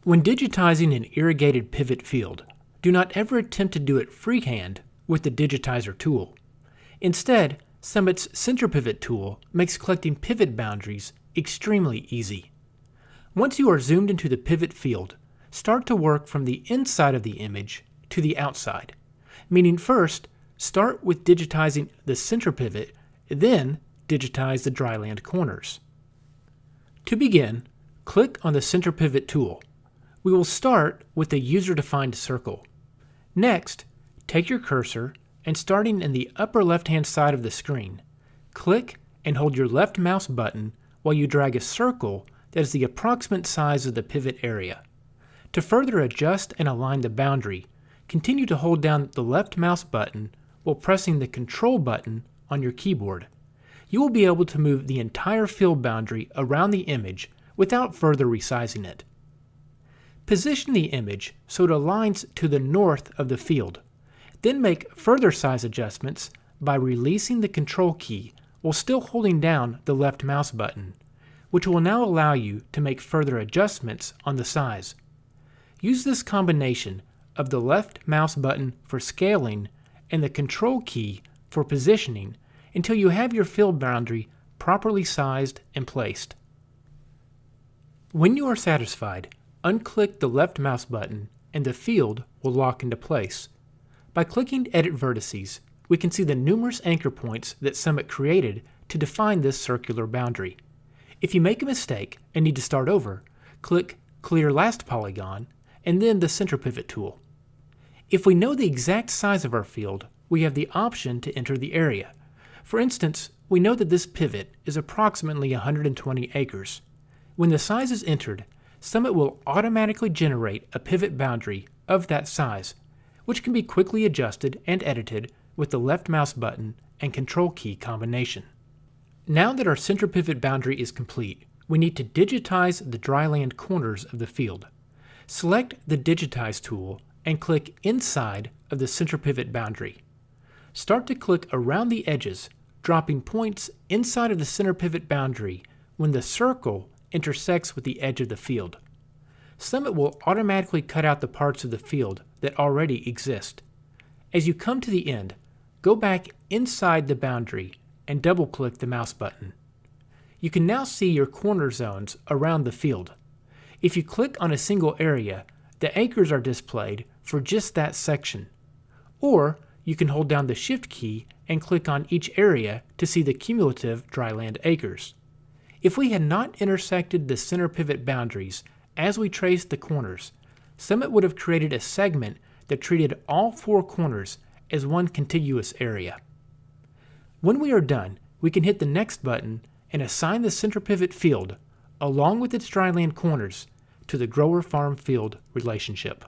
When digitizing an irrigated pivot field, do not ever attempt to do it freehand with the Digitizer tool. Instead, Summit's Center Pivot tool makes collecting pivot boundaries extremely easy. Once you are zoomed into the pivot field, start to work from the inside of the image to the outside, meaning first, start with digitizing the center pivot, then digitize the dryland corners. To begin, click on the Center Pivot tool. We will start with the user-defined circle. Next, take your cursor and starting in the upper left-hand side of the screen, click and hold your left mouse button while you drag a circle that is the approximate size of the pivot area. To further adjust and align the boundary, continue to hold down the left mouse button while pressing the Control button on your keyboard. You will be able to move the entire field boundary around the image without further resizing it. Position the image so it aligns to the north of the field. Then make further size adjustments by releasing the Control key while still holding down the left mouse button, which will now allow you to make further adjustments on the size. Use this combination of the left mouse button for scaling and the Control key for positioning until you have your field boundary properly sized and placed. When you are satisfied, unclick the left mouse button and the field will lock into place. By clicking Edit Vertices, we can see the numerous anchor points that Summit created to define this circular boundary. If you make a mistake and need to start over, click Clear Last Polygon and then the Center Pivot tool. If we know the exact size of our field, we have the option to enter the area. For instance, we know that this pivot is approximately 120 acres. When the size is entered, Summit will automatically generate a pivot boundary of that size, which can be quickly adjusted and edited with the left mouse button and Control key combination. Now that our center pivot boundary is complete, we need to digitize the dryland corners of the field. Select the Digitize tool and click inside of the center pivot boundary. Start to click around the edges, dropping points inside of the center pivot boundary when the circle intersects with the edge of the field. Summit will automatically cut out the parts of the field that already exist. As you come to the end, go back inside the boundary and double-click the mouse button. You can now see your corner zones around the field. If you click on a single area, the anchors are displayed for just that section. Or you can hold down the Shift key and click on each area to see the cumulative dryland acres. If we had not intersected the center pivot boundaries as we traced the corners, Summit would have created a segment that treated all four corners as one contiguous area. When we are done, we can hit the Next button and assign the center pivot field, along with its dryland corners, to the grower-farm field relationship.